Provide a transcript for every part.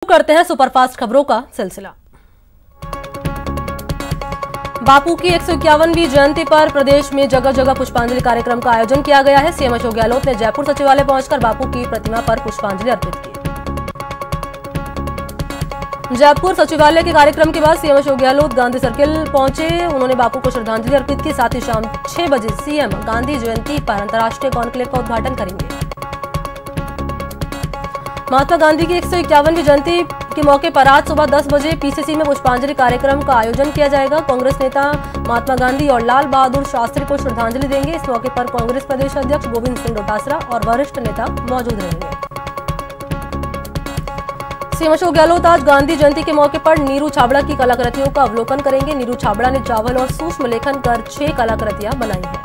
करते हैं सुपरफास्ट खबरों का सिलसिला। बापू की 151वीं जयंती पर प्रदेश में जगह जगह पुष्पांजलि कार्यक्रम का आयोजन किया गया है। सीएम अशोक गहलोत ने जयपुर सचिवालय पहुंचकर बापू की प्रतिमा पर पुष्पांजलि अर्पित की। जयपुर सचिवालय के कार्यक्रम के बाद सीएम अशोक गहलोत गांधी सर्किल पहुंचे। उन्होंने बापू को श्रद्धांजलि अर्पित की। साथ ही शाम 6 बजे सीएम गांधी जयंती पर अंतर्राष्ट्रीय कॉन्क्लेव का उद्घाटन करेंगे। महात्मा गांधी की 151वीं जयंती के मौके पर आज सुबह 10 बजे पीसीसी में पुष्पांजलि कार्यक्रम का आयोजन किया जाएगा। कांग्रेस नेता महात्मा गांधी और लाल बहादुर शास्त्री को श्रद्धांजलि देंगे। इस मौके पर कांग्रेस प्रदेश अध्यक्ष गोविंद सिंह डोटासरा और वरिष्ठ नेता मौजूद रहेंगे। सीएम अशोक गहलोत आज गांधी जयंती के मौके पर नीरू छाबड़ा की कलाकृतियों का अवलोकन करेंगे। नीरू छाबड़ा ने चावल और सूक्ष्म लेखन कर 6 कलाकृतियां बनाई हैं।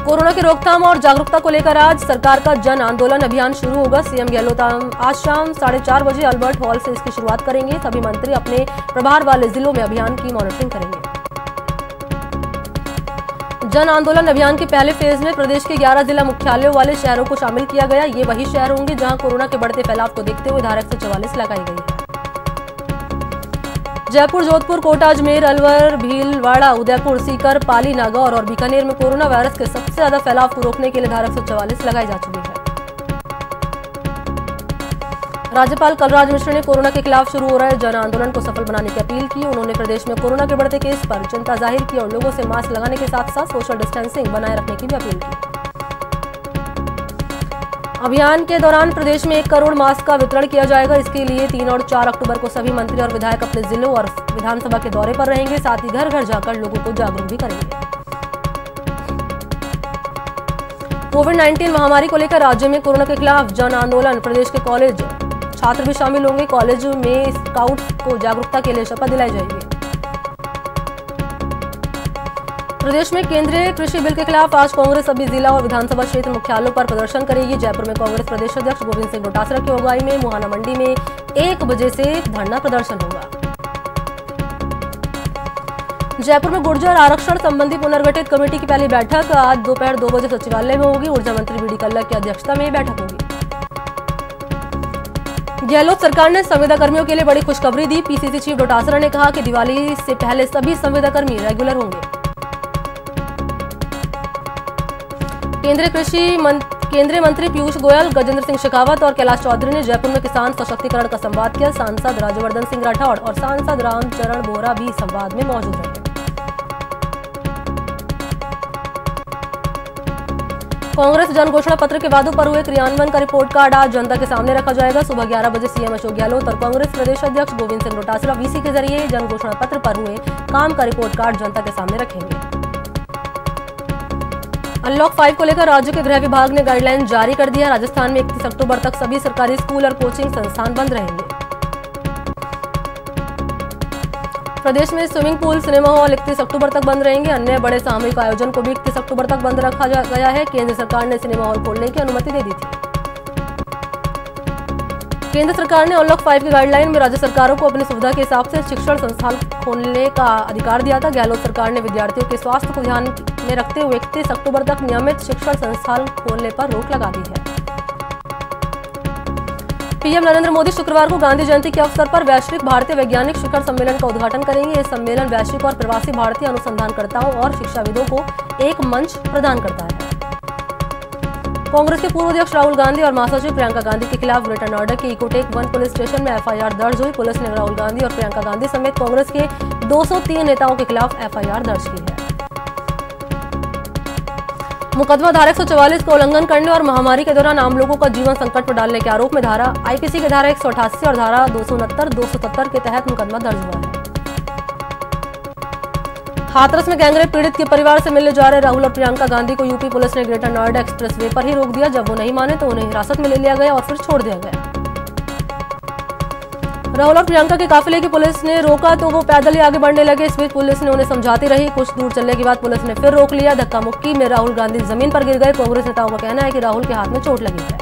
कोरोना की रोकथाम और जागरूकता को लेकर आज सरकार का जन आंदोलन अभियान शुरू होगा। सीएम गहलोत आज शाम 4:30 बजे अल्बर्ट हॉल से इसकी शुरुआत करेंगे। सभी मंत्री अपने प्रभार वाले जिलों में अभियान की मॉनिटरिंग करेंगे। जन आंदोलन अभियान के पहले फेज में प्रदेश के 11 जिला मुख्यालयों वाले शहरों को शामिल किया गया। ये वही शहर होंगे जहां कोरोना के बढ़ते फैलाव को देखते हुए धारा 144 लगाई गई है। जयपुर, जोधपुर, कोटा, अजमेर, अलवर, भीलवाड़ा, उदयपुर, सीकर, पाली, नागौर और बीकानेर में कोरोना वायरस के सबसे ज्यादा फैलाव को रोकने के लिए धारा 144 लगाई जा चुकी है। राज्यपाल कलराज मिश्र ने कोरोना के खिलाफ शुरू हो रहे जन आंदोलन को सफल बनाने की अपील की। उन्होंने प्रदेश में कोरोना के बढ़ते केस पर चिंता जाहिर की और लोगों से मास्क लगाने के साथ साथ सोशल डिस्टेंसिंग बनाए रखने की भी अपील की। अभियान के दौरान प्रदेश में 1 करोड़ मास्क का वितरण किया जाएगा। इसके लिए 3 और 4 अक्टूबर को सभी मंत्री और विधायक अपने जिलों और विधानसभा के दौरे पर रहेंगे। साथ ही घर घर जाकर लोगों को जागरूक भी करेंगे। कोविड-19 महामारी को लेकर राज्य में कोरोना के खिलाफ जन आंदोलन। प्रदेश के कॉलेज छात्र भी शामिल होंगे। कॉलेज में स्काउट्स को जागरूकता के लिए शपथ दिलाई जाएगी। प्रदेश में केंद्रीय कृषि बिल के खिलाफ आज कांग्रेस सभी जिला और विधानसभा क्षेत्र मुख्यालयों पर प्रदर्शन करेगी। जयपुर में कांग्रेस प्रदेश अध्यक्ष गोविंद सिंह डोटासरा की अगुवाई में मुहाना मंडी में 1 बजे से धरना प्रदर्शन होगा। जयपुर में गुर्जर आरक्षण संबंधी पुनर्गठित कमेटी की पहली बैठक आज दोपहर 2 बजे सचिवालय में होगी। ऊर्जा मंत्री बीडी कल्ला की अध्यक्षता में बैठक होगी। गहलोत सरकार ने संविदा कर्मियों के लिए बड़ी खुशखबरी दी। पीसीसी चीफ डोटासरा ने कहा कि दिवाली से पहले सभी संविदा कर्मी रेगुलर होंगे। केंद्रीय मंत्री पीयूष गोयल, गजेंद्र सिंह शेखावत और कैलाश चौधरी ने जयपुर में किसान सशक्तिकरण का संवाद किया। सांसद राज्यवर्धन सिंह राठौड़ और सांसद रामचरण बोहरा भी संवाद में मौजूद रहे। कांग्रेस जन घोषणा पत्र के वादों पर हुए क्रियान्वयन का रिपोर्ट कार्ड आज जनता के सामने रखा जाएगा। सुबह 11 बजे सीएम अशोक गहलोत और कांग्रेस प्रदेश अध्यक्ष गोविंद सिंह डोटासरा वीसी के जरिए जन घोषणा पत्र पर हुए काम का रिपोर्ट कार्ड जनता के सामने रखेंगे। अनलॉक 5 को लेकर राज्य के गृह विभाग ने गाइडलाइन जारी कर दी है। राजस्थान में 31 अक्टूबर तक सभी सरकारी स्कूल और कोचिंग संस्थान बंद रहेंगे। प्रदेश में स्विमिंग पूल, सिनेमा हॉल 31 अक्टूबर तक बंद रहेंगे। अन्य बड़े सामूहिक आयोजन को भी 31 अक्टूबर तक बंद रखा गया है। केंद्र सरकार ने सिनेमा हॉल खोलने की अनुमति दे दी थी। केंद्र सरकार ने अनलॉक 5 की गाइडलाइन में राज्य सरकारों को अपनी सुविधा के हिसाब से शिक्षण संस्थान खोलने का अधिकार दिया था। गहलोत सरकार ने विद्यार्थियों के स्वास्थ्य को ध्यान में रखते हुए 31 अक्टूबर तक नियमित शिक्षण संस्थान खोलने पर रोक लगा दी है। पीएम नरेंद्र मोदी शुक्रवार को गांधी जयंती के अवसर पर वैश्विक भारतीय वैज्ञानिक शिखर सम्मेलन का उद्घाटन करेंगे। यह सम्मेलन वैश्विक और प्रवासी भारतीय अनुसंधानकर्ताओं और शिक्षाविदों को एक मंच प्रदान करता है। कांग्रेस के पूर्व अध्यक्ष राहुल गांधी और महासचिव प्रियंका गांधी के खिलाफ ग्रेटर नोएडा के इकोटेक 1 पुलिस स्टेशन में एफआईआर दर्ज हुई। पुलिस ने राहुल गांधी और प्रियंका गांधी समेत कांग्रेस के 203 नेताओं के खिलाफ एफआईआर दर्ज की है। मुकदमा धारा 144 का उल्लंघन करने और महामारी के दौरान आम लोगों का जीवन संकट में डालने के आरोप में धारा आईपीसी के धारा 188 और धारा 269, 270 के तहत मुकदमा दर्ज हुआ है। हाथरस में गैंगरेप पीड़ित के परिवार से मिलने जा रहे राहुल और प्रियंका गांधी को यूपी पुलिस ने ग्रेटर नोएडा एक्सप्रेसवे पर ही रोक दिया। जब वो नहीं माने तो उन्हें हिरासत में ले लिया गया और फिर छोड़ दिया गया। राहुल और प्रियंका के काफिले की पुलिस ने रोका तो वो पैदल ही आगे बढ़ने लगे। इस बीच पुलिस ने उन्हें समझाती रही। कुछ दूर चलने के बाद पुलिस ने फिर रोक लिया। धक्का मुक्की में राहुल गांधी जमीन पर गिर गए। कांग्रेस नेताओं का कहना है कि राहुल के हाथ में चोट लगी है।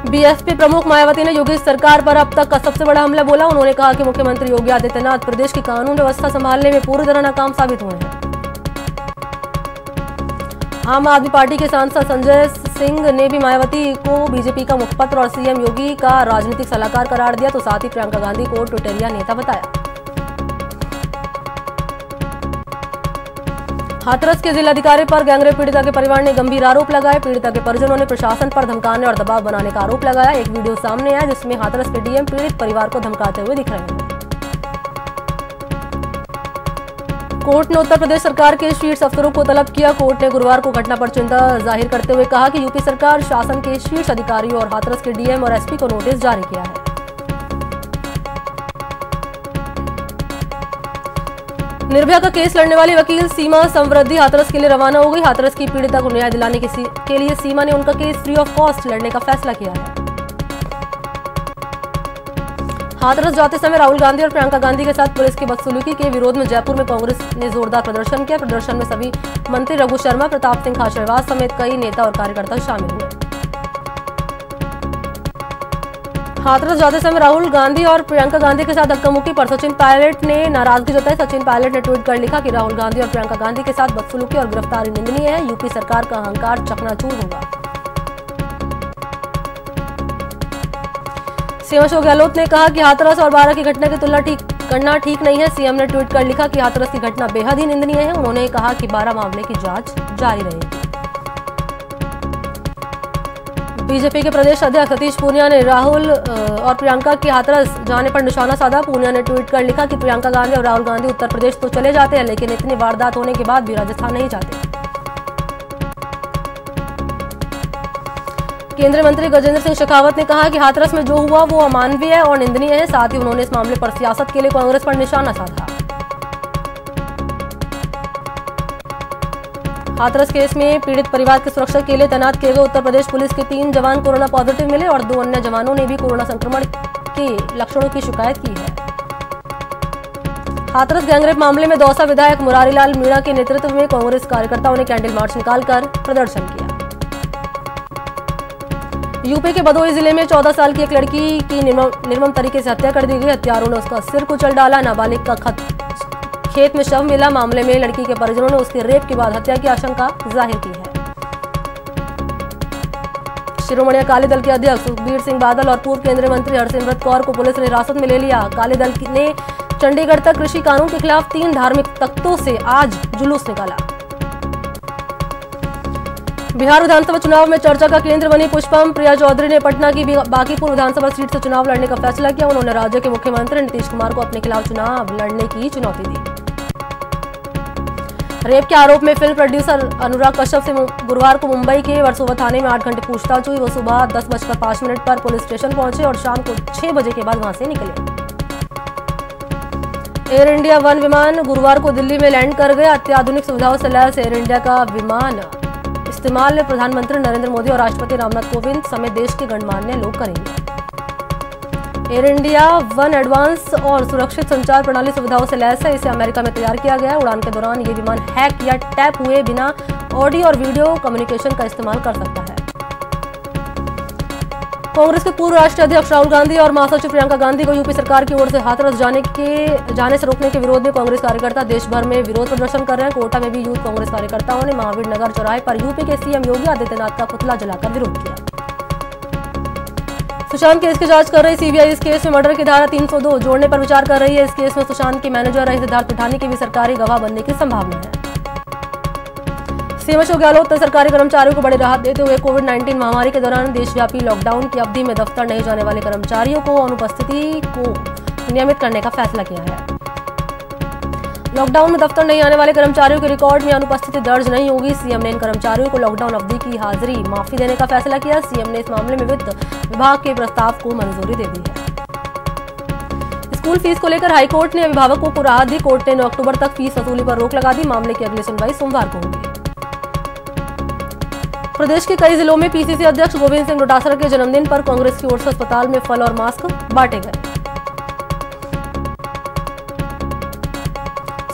बीएसपी प्रमुख मायावती ने योगी सरकार पर अब तक का सबसे बड़ा हमला बोला। उन्होंने कहा कि मुख्यमंत्री योगी आदित्यनाथ प्रदेश की कानून व्यवस्था संभालने में पूरी तरह नाकाम साबित हुए हैं। आम आदमी पार्टी के सांसद संजय सिंह ने भी मायावती को बीजेपी का मुखपत्र और सीएम योगी का राजनीतिक सलाहकार करार दिया, तो साथ ही प्रियंका गांधी को टुटेरिया नेता बताया। हाथरस के जिलाधिकारी पर गैंगरेप पीड़िता के परिवार ने गंभीर आरोप लगाए। पीड़िता के परिजनों ने प्रशासन पर धमकाने और दबाव बनाने का आरोप लगाया। एक वीडियो सामने आया जिसमें हाथरस के डीएम पीड़ित परिवार को धमकाते हुए दिख रहे हैं। कोर्ट ने उत्तर प्रदेश सरकार के शीर्ष अफसरों को तलब किया। कोर्ट ने गुरुवार को घटना पर चिंता जाहिर करते हुए कहा कि यूपी सरकार शासन के शीर्ष अधिकारियों और हाथरस के डीएम और एसपी को नोटिस जारी किया है। निर्भया का केस लड़ने वाली वकील सीमा समवृद्धि हाथरस के लिए रवाना हो गई। हाथरस की पीड़िता को न्याय दिलाने के लिए सीमा ने उनका केस फ्री ऑफ कॉस्ट लड़ने का फैसला किया है। हाथरस जाते समय राहुल गांधी और प्रियंका गांधी के साथ पुलिस की बदसलूकी के विरोध में जयपुर में कांग्रेस ने जोरदार प्रदर्शन किया। प्रदर्शन में सभी मंत्री रघु शर्मा, प्रताप सिंह खाचरियावास समेत कई नेता और कार्यकर्ता शामिल हुए। हाथरस जाते समय राहुल गांधी और प्रियंका गांधी के साथ धक्का मुक्की पर सचिन पायलट ने नाराजगी जताई। सचिन पायलट ने ट्वीट कर लिखा कि राहुल गांधी और प्रियंका गांधी के साथ बदसलूकी और गिरफ्तारी निंदनीय है। यूपी सरकार का अहंकार चकनाचूर होगा। सीएम अशोक गहलोत ने कहा कि हाथरस और बारा की घटना की तुलना करना ठीक नहीं है। सीएम ने ट्वीट कर लिखा कि हाथरस की घटना बेहद ही निंदनीय है। उन्होंने कहा कि बारा मामले की जांच जारी रहेगी। बीजेपी के प्रदेश अध्यक्ष सतीश पूनिया ने राहुल और प्रियंका के हाथरस जाने पर निशाना साधा। पूनिया ने ट्वीट कर लिखा कि प्रियंका गांधी और राहुल गांधी उत्तर प्रदेश तो चले जाते हैं, लेकिन इतनी वारदात होने के बाद भी राजस्थान नहीं जाते। केंद्रीय मंत्री गजेंद्र सिंह शेखावत ने कहा कि हाथरस में जो हुआ वो अमानवीय है और निंदनीय है। साथ ही उन्होंने इस मामले पर सियासत के लिए कांग्रेस पर निशाना साधा। हाथरस केस में पीड़ित परिवार की सुरक्षा के लिए तैनात किए गए उत्तर प्रदेश पुलिस के 3 जवान कोरोना पॉजिटिव मिले और 2 अन्य जवानों ने भी कोरोना संक्रमण के लक्षणों की शिकायत की है। हाथरस गैंगरेप मामले में दौसा विधायक मुरारीलाल मीणा के नेतृत्व में कांग्रेस कार्यकर्ताओं ने कैंडल मार्च निकालकर प्रदर्शन किया। यूपी के भदोही जिले में 14 साल की एक लड़की की निर्मम तरीके से हत्या कर दी गई। हत्यारों ने उसका सिर कुचल डाला। नाबालिग का खेत में शव मिला। मामले में लड़की के परिजनों ने उसके रेप के बाद हत्या की आशंका जाहिर की है। शिरोमणि अकाली दल के अध्यक्ष सुखबीर सिंह बादल और पूर्व केंद्रीय मंत्री हरसिमरत कौर को पुलिस ने हिरासत में ले लिया। अकाली दल ने चंडीगढ़ तक कृषि कानून के खिलाफ 3 धार्मिक तख्तों से आज जुलूस निकाला। बिहार विधानसभा चुनाव में चर्चा का केंद्र बनी पुष्पम प्रिया चौधरी ने पटना की बांकीपुर विधानसभा सीट से चुनाव लड़ने का फैसला किया। उन्होंने राज्य के मुख्यमंत्री नीतीश कुमार को अपने खिलाफ चुनाव लड़ने की चुनौती दी। रेप के आरोप में फिल्म प्रोड्यूसर अनुराग कश्यप से गुरुवार को मुंबई के वर्सोवा थाने में 8 घंटे पूछताछ हुई। वो सुबह 10:05 पर पुलिस स्टेशन पहुंचे और शाम को 6 बजे के बाद वहां से निकले। एयर इंडिया 1 विमान गुरुवार को दिल्ली में लैंड कर गया। अत्याधुनिक सुविधाओं से लैस एयर इंडिया का विमान इस्तेमाल प्रधानमंत्री नरेंद्र मोदी और राष्ट्रपति रामनाथ कोविंद समेत देश के गणमान्य लोग करेंगे। एयर इंडिया 1 एडवांस और सुरक्षित संचार प्रणाली सुविधाओं से लैस है। इसे अमेरिका में तैयार किया गया है। उड़ान के दौरान ये विमान हैक या टैप हुए बिना ऑडियो और वीडियो कम्युनिकेशन का इस्तेमाल कर सकता है। कांग्रेस के पूर्व राष्ट्रीय अध्यक्ष राहुल गांधी और महासचिव प्रियंका गांधी को यूपी सरकार की ओर से हाथरस जाने से रोकने के विरोध में कांग्रेस कार्यकर्ता देश भर में विरोध प्रदर्शन कर रहे हैं। कोटा में भी यूथ कांग्रेस कार्यकर्ताओं ने महावीर नगर चौराहे पर यूपी के सीएम योगी आदित्यनाथ का पुतला जलाकर विरोध किया। सुशांत केस की जांच कर रही सीबीआई इस केस में मर्डर की धारा 302 जोड़ने पर विचार कर रही है। इस केस में सुशांत के मैनेजर रहे सिद्धार्थ पिठानी की भी सरकारी गवाह बनने की संभावना है। सीएम अशोक गहलोत ने सरकारी कर्मचारियों को बड़ी राहत देते हुए कोविड-19 महामारी के दौरान देशव्यापी लॉकडाउन की अवधि में दफ्तर नहीं जाने वाले कर्मचारियों को अनुपस्थिति को नियमित करने का फैसला किया है। लॉकडाउन में दफ्तर नहीं आने वाले कर्मचारियों के रिकॉर्ड में अनुपस्थिति दर्ज नहीं होगी। सीएम ने इन कर्मचारियों को लॉकडाउन अवधि की हाजिरी माफी देने का फैसला किया। सीएम ने इस मामले में वित्त विभाग के प्रस्ताव को मंजूरी दे दी है। स्कूल फीस को लेकर हाईकोर्ट ने अभिभावकों को राहत दी। कोर्ट ने 9 अक्टूबर तक फीस वसूली पर रोक लगा दी। मामले की अगली सुनवाई सोमवार को होगी। प्रदेश के कई जिलों में पीसीसी अध्यक्ष गोविंद सिंह डोटासरा के जन्मदिन पर कांग्रेस की ओर से अस्पताल में फल और मास्क बांटे गए।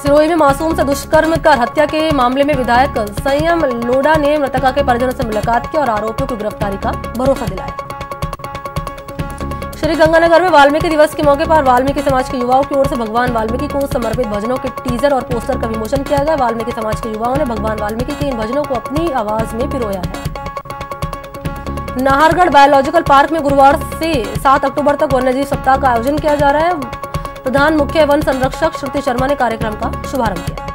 सिरोही में मासूम से दुष्कर्म कर हत्या के मामले में विधायक संयम लोढ़ा ने मृतका के परिजनों से मुलाकात की और आरोपियों को गिरफ्तारी का भरोसा दिलाया। श्री गंगानगर में वाल्मीकि दिवस के मौके पर वाल्मीकि समाज के युवाओं की ओर से भगवान वाल्मीकि को समर्पित भजनों के टीजर और पोस्टर का विमोचन किया गया। वाल्मीकि समाज के युवाओं ने भगवान वाल्मीकि के इन भजनों को अपनी आवाज में पिरोया है। नाहरगढ़ बायोलॉजिकल पार्क में गुरुवार से 7 अक्टूबर तक वन्यजीव सप्ताह का आयोजन किया जा रहा है। प्रधान मुख्य वन संरक्षक श्रुति शर्मा ने कार्यक्रम का शुभारंभ किया।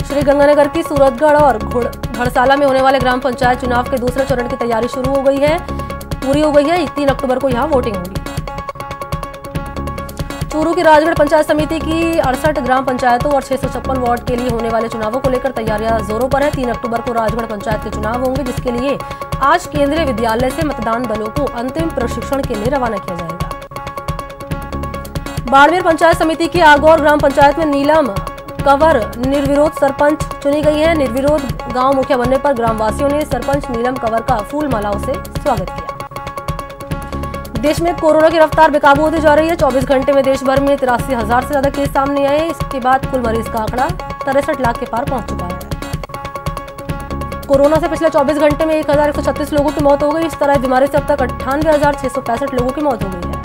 श्रीगंगानगर की सूरतगढ़ और घड़साला में होने वाले ग्राम पंचायत चुनाव के दूसरे चरण की तैयारी पूरी हो गई है। 3 अक्टूबर को यहां वोटिंग होगी। चूरू की राजगढ़ पंचायत समिति की 68 ग्राम पंचायतों और 656 वार्ड के लिए होने वाले चुनावों को लेकर तैयारियां जोरों पर है। 3 अक्टूबर को राजगढ़ पंचायत के चुनाव होंगे, जिसके लिए आज केंद्रीय विद्यालय से मतदान दलों को अंतिम प्रशिक्षण के लिए रवाना किया जाएगा। बाड़मेर पंचायत समिति की आगौर ग्राम पंचायत में नीलम कंवर निर्विरोध सरपंच चुनी गई है। निर्विरोध गांव मुखिया बनने पर ग्रामवासियों ने सरपंच नीलम कंवर का फूल मालाओं से स्वागत किया। देश में कोरोना की रफ्तार बेकाबू होती जा रही है। 24 घंटे में देश भर में 83,000 से ज्यादा केस सामने आए। इसके बाद कुल मरीज का आंकड़ा 63 लाख के पार पहुंच चुका है। कोरोना से पिछले 24 घंटे में 1136 लोगों की मौत हो गई। इस तरह इस बीमारी से अब तक 98,665 लोगों की मौत हो गई है।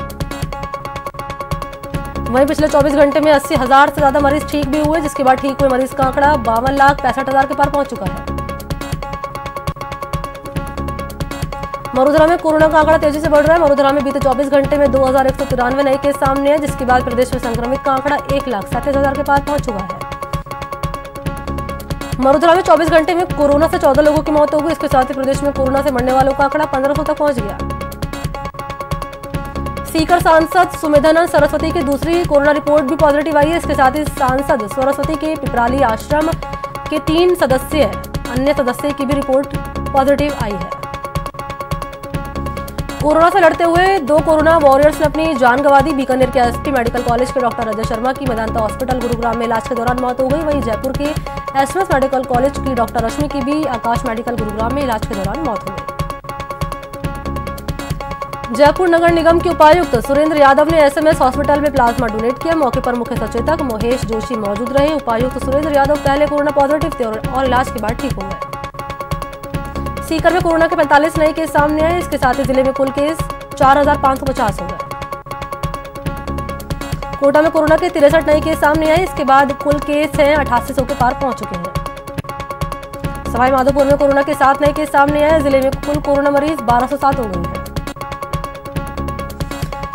वहीं पिछले 24 घंटे में 80,000 से ज्यादा मरीज ठीक भी हुए, जिसके बाद ठीक हुए मरीज का आंकड़ा 52,65,000 के पार पहुंच चुका है। मरुधरा में कोरोना का आंकड़ा तेजी से बढ़ रहा है। मरुधरा में बीते 24 घंटे में 2,193 नए केस सामने हैं, जिसके बाद प्रदेश में संक्रमित का आंकड़ा 1,37,000 के पार पहुंच चुका है। मरुधरा में 24 घंटे में कोरोना से 14 लोगों की मौत हो गई। इसके साथ ही प्रदेश में कोरोना से मरने वालों का आंकड़ा 1500 तक पहुंच गया। सीकर सांसद सुमेधानंद सरस्वती की दूसरी कोरोना रिपोर्ट भी पॉजिटिव आई है। इसके साथ ही सांसद सरस्वती के पिपराली आश्रम के 3 अन्य सदस्य की भी रिपोर्ट पॉजिटिव आई है। कोरोना से लड़ते हुए 2 कोरोना वॉरियर्स ने अपनी जान गंवा दी। बीकानेर के एसपी मेडिकल कॉलेज के डॉक्टर अजय शर्मा की मेदांता हॉस्पिटल गुरुग्राम में इलाज के दौरान मौत हो गई। वहीं जयपुर के एसएमएस मेडिकल कॉलेज की डॉक्टर रश्मि की भी आकाश मेडिकल गुरुग्राम में इलाज के दौरान मौत हो गई। जयपुर नगर निगम के उपायुक्त सुरेंद्र यादव ने एसएमएस हॉस्पिटल में प्लाज्मा डोनेट किया। मौके पर मुख्य सचेतक महेश जोशी मौजूद रहे। उपायुक्त सुरेंद्र यादव पहले कोरोना पॉजिटिव थे और इलाज के बाद ठीक हो गए। सीकर में कोरोना के 45 नए केस सामने आए। इसके साथ ही जिले में कुल केस 4,550 हो गए। कोटा में कोरोना के 63 नए केस सामने आए। इसके बाद कुल केस हैं 8800 के पार पहुंच चुके हैं। सवाई माधोपुर में कोरोना के 7 नए केस सामने आए। जिले में कुल कोरोना मरीज 1207 हो गए हैं।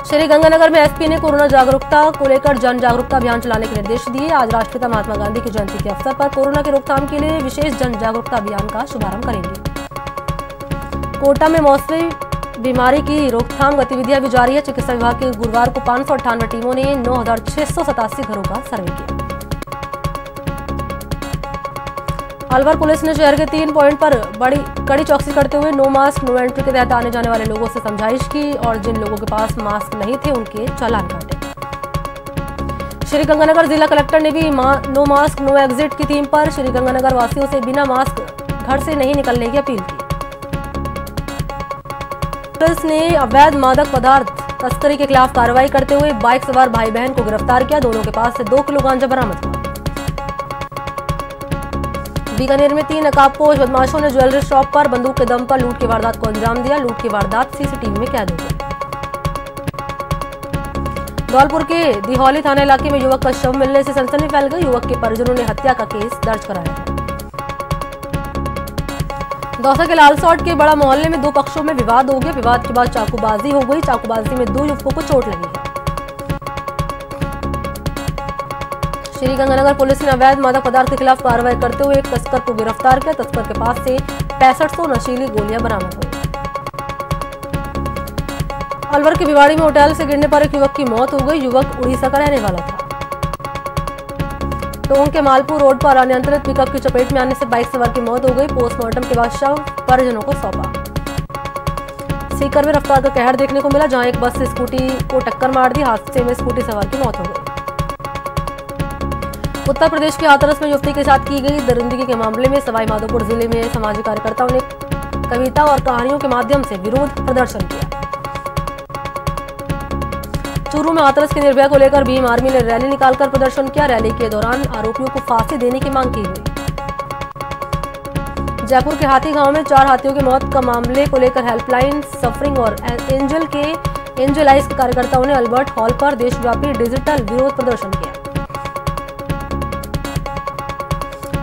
श्रीगंगानगर में एसपी ने कोरोना जागरूकता को लेकर जन जागरूकता अभियान चलाने के निर्देश दिए। आज राष्ट्रपिता महात्मा गांधी की जयंती के अवसर पर कोरोना की रोकथाम के लिए विशेष जन जागरूकता अभियान का शुभारंभ करेंगे। कोटा में मौसमी बीमारी की रोकथाम गतिविधियां भी जारी है। चिकित्सा विभाग की गुरुवार को 598 टीमों ने 9,687 घरों का सर्वे किया। अलवर पुलिस ने शहर के 3 पॉइंट पर बड़ी कड़ी चौकसी करते हुए नो मास्क नो एंट्री के तहत आने जाने वाले लोगों से समझाइश की और जिन लोगों के पास मास्क नहीं थे उनके चालान काटे। श्रीगंगानगर जिला कलेक्टर ने भी नो मास्क नो एग्जिट की थीम पर श्रीगंगानगर वासियों से बिना मास्क घर से नहीं निकलने की अपील की। पुलिस ने अवैध मादक पदार्थ तस्करी के खिलाफ कार्रवाई करते हुए बाइक सवार भाई बहन को गिरफ्तार किया। दोनों के पास से 2 किलो गांजा बरामद हुआ। बीकानेर में 3 नकाबपोश बदमाशों ने ज्वेलरी शॉप पर बंदूक के दम पर लूट की वारदात को अंजाम दिया। लूट की वारदात सीसीटीवी में कैद हो गई। धौलपुर के दिहौली थाना इलाके में युवक का शव मिलने से सनसनी फैल गई। युवक के परिजनों ने हत्या का केस दर्ज कराया है। दौसा के लालसौट के बड़ा मोहल्ले में 2 पक्षों में विवाद हो गया। विवाद के बाद चाकूबाजी हो गई। चाकूबाजी में 2 युवकों को चोट लगी है। श्रीगंगानगर पुलिस ने अवैध मादक पदार्थ के खिलाफ कार्रवाई करते हुए एक तस्कर को गिरफ्तार किया। तस्कर के पास से 6500 नशीली गोलियां बरामद हुई। अलवर के भिवाड़ी में होटल से गिरने पर एक युवक की मौत हो गई। युवक उड़ीसा का रहने वाला था। टोंक के मालपुर रोड पर अनियंत्रित पिकअप की चपेट में आने से बाइक सवार की मौत हो गई। पोस्टमार्टम के बाद शव परिजनों को सौंपा। सीकर में रफ्तार का कहर देखने को मिला, जहां एक बस से स्कूटी को टक्कर मार दी। हादसे में स्कूटी सवार की मौत हो गई। उत्तर प्रदेश के हाथरस में युवती के साथ की गई दरिंदगी के मामले में सवाई माधोपुर जिले में सामाजिक कार्यकर्ताओं ने कविता और कहानियों के माध्यम से विरोध प्रदर्शन किया। चूरू में हाथरस की निर्भया को लेकर भीम आर्मी ने रैली निकालकर प्रदर्शन किया। रैली के दौरान आरोपियों को फांसी देने की मांग की गई। जयपुर के हाथी गांव में 4 हाथियों की मौत का मामले को लेकर हेल्पलाइन सफरिंग और एंजल आइस के कार्यकर्ताओं ने अल्बर्ट हॉल पर देशव्यापी डिजिटल विरोध प्रदर्शन किया।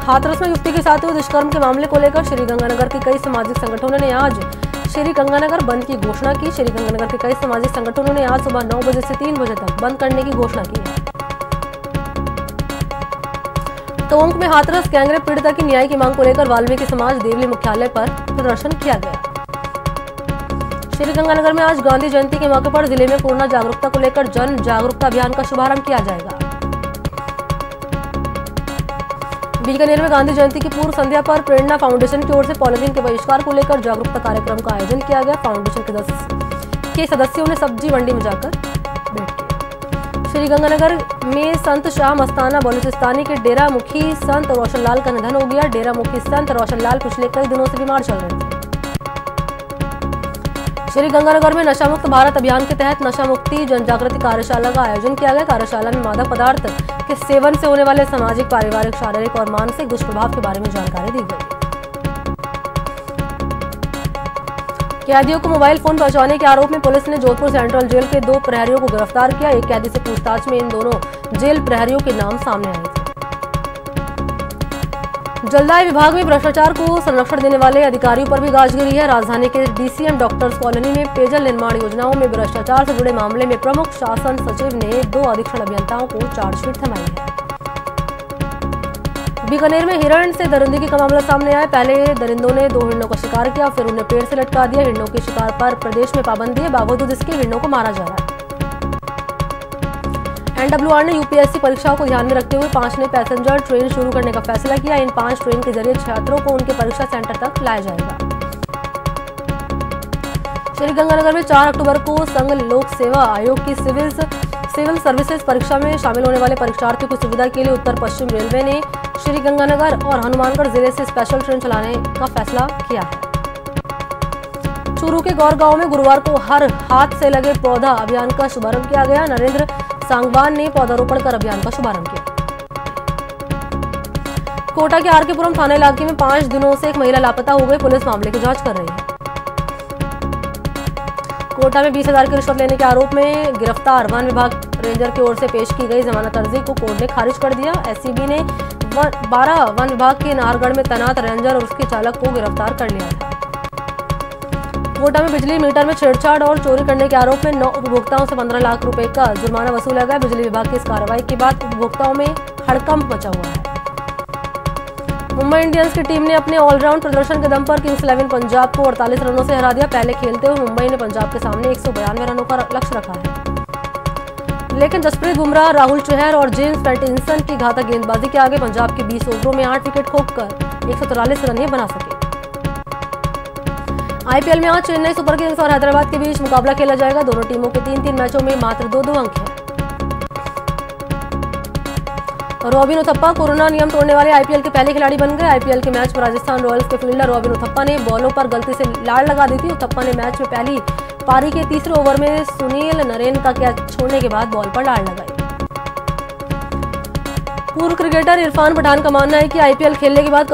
हाथरस में युवती के साथ हुए दुष्कर्म के मामले को लेकर श्रीगंगानगर के कई सामाजिक संगठनों ने आज श्रीगंगानगर बंद की घोषणा की। श्रीगंगानगर के कई सामाजिक संगठनों ने आज सुबह 9 बजे से 3 बजे तक बंद करने की घोषणा की है। टोंक में हाथरस गैंगरेप पीड़िता की न्याय की मांग को लेकर वाल्मीकि समाज देवली मुख्यालय पर प्रदर्शन किया गया। श्रीगंगानगर में आज गांधी जयंती के मौके पर जिले में कोरोना जागरूकता को लेकर जन जागरूकता अभियान का शुभारंभ किया जाएगा। बीकानेर में गांधी जयंती की पूर्व संध्या पर प्रेरणा फाउंडेशन की ओर से पॉलिथीन के बहिष्कार को लेकर जागरूकता कार्यक्रम का आयोजन किया गया। फाउंडेशन के सदस्यों ने सब्जी मंडी में जाकर भेंट की। श्रीगंगानगर में संत शाह मस्ताना बलूचिस्तानी के डेरा मुखी संत रोशन लाल का निधन हो गया। डेरा मुखी संत रोशन लाल पिछले कई दिनों से बीमार चल रहे थे। श्रीगंगानगर में नशा मुक्त भारत अभियान के तहत नशा मुक्ति जन जागृति कार्यशाला का आयोजन किया गया। कार्यशाला में मादक पदार्थ के सेवन से होने वाले सामाजिक, पारिवारिक, शारीरिक और मानसिक दुष्प्रभाव के बारे में जानकारी दी गई। कैदियों को मोबाइल फोन पहुंचाने के आरोप में पुलिस ने जोधपुर सेंट्रल जेल के 2 प्रहरियों को गिरफ्तार किया। एक कैदी से पूछताछ में इन दोनों जेल प्रहरियों के नाम सामने आए थे। जलदाय विभाग में भ्रष्टाचार को संरक्षण देने वाले अधिकारियों पर भी गाज गिरी है। राजधानी के डीसीएम डॉक्टर्स कॉलोनी में पेयजल निर्माण योजनाओं में भ्रष्टाचार से जुड़े मामले में प्रमुख शासन सचिव ने 2 अधीक्षण अभियंताओं को चार्जशीट थमाई है। बीकानेर में हिरण से दरिंदगी का मामला सामने आया। पहले दरिंदों ने 2 हिरणों का शिकार किया, फिर उन्हें पेड़ से लटका दिया। हिरणों के शिकार पर प्रदेश में पाबंदी है, बावजूद इसके हिरणों को मारा जा रहा है। NWR ने यूपीएससी परीक्षाओं को ध्यान में रखते हुए 5 नई पैसेंजर ट्रेन शुरू करने का फैसला किया। इन 5 ट्रेन के जरिए छात्रों को उनके परीक्षा सेंटर तक लाया जाएगा। श्रीगंगानगर में 4 अक्टूबर को संघ लोक सेवा आयोग की सिविल सर्विसेज परीक्षा में शामिल होने वाले परीक्षार्थियों की सुविधा के लिए उत्तर पश्चिम रेलवे ने श्रीगंगानगर और हनुमानगढ़ जिले से स्पेशल ट्रेन चलाने का फैसला किया है। चूरू के गौर गांव में गुरुवार को हर हाथ से लगे पौधा अभियान का शुभारंभ किया गया। नरेंद्र सांगवान ने पौधारोपण कर अभियान का शुभारंभ किया। कोटा के आरकेपुरम थाना इलाके में 5 दिनों से एक महिला लापता हो गई। पुलिस मामले की जांच कर रही है। कोटा में 20,000 की रिश्वत लेने के आरोप में गिरफ्तार वन विभाग रेंजर की ओर से पेश की गई जमानत अर्जी को कोर्ट ने खारिज कर दिया। एसीबी ने 12 वन विभाग के नाहरगढ़ में तैनात रेंजर और उसके चालक को गिरफ्तार कर लिया था। कोटा में बिजली मीटर में छेड़छाड़ और चोरी करने के आरोप में 9 उपभोक्ताओं से 15 लाख रुपए का जुर्माना वसूला गया। बिजली विभाग की इस कार्रवाई के बाद उपभोक्ताओं में हड़कंप मचा हुआ है। मुंबई इंडियंस की टीम ने अपने ऑलराउंड प्रदर्शन के दम पर किंग्स 11 पंजाब को 48 रनों से हरा दिया। पहले खेलते हुए मुंबई ने पंजाब के सामने 192 रनों का लक्ष्य रखा है, लेकिन जसप्रीत बुमराह, राहुल चहर और जेम्स पैटिंसन की घातक गेंदबाजी के आगे पंजाब के 20 ओवरों में 8 विकेट खोकर 143 रन बना सके। आईपीएल में आज चेन्नई सुपर किंग्स और हैदराबाद के बीच मुकाबला खेला जाएगा। दोनों टीमों के 3-3 मैचों में मात्र 2-2 अंक हैं। रॉबिन उथप्पा कोरोना नियम तोड़ने वाले आईपीएल के पहले खिलाड़ी बन गए। आईपीएल के मैच में राजस्थान रॉयल्स के फील्डर रॉबिन उथप्पा ने बॉलों पर गलती से लाड़ लगा दी थी। उथप्पा ने मैच में पहली पारी के तीसरे ओवर में सुनील नरेन का कैच छोड़ने के बाद बॉल पर लाड़ लगाई। पूर्व क्रिकेटर इरफान पठान का मानना है कि आईपीएल खेलने के बाद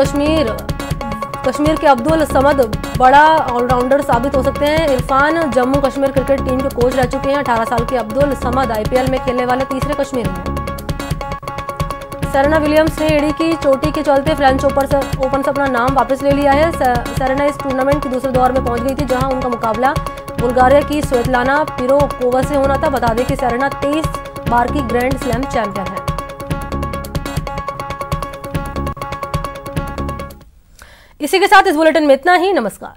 कश्मीर के अब्दुल समद बड़ा ऑलराउंडर साबित हो सकते हैं। इरफान जम्मू कश्मीर क्रिकेट टीम के कोच रह चुके हैं। 18 साल के अब्दुल समद आईपीएल में खेलने वाले तीसरे कश्मीरी हैं। सेरेना विलियम्स ने एड़ी की चोटी के चलते फ्रेंच ओपन से अपना नाम वापस ले लिया है। सेरेना इस टूर्नामेंट के दूसरे दौर में पहुंच गई थी, जहां उनका मुकाबला बुल्गारिया की स्वेतलाना पिरोकोवा से होना था। बता दें कि सेरेना 23 बार की ग्रैंड स्लैम चैंपियन है। इसी के साथ इस बुलेटिन में इतना ही। नमस्कार।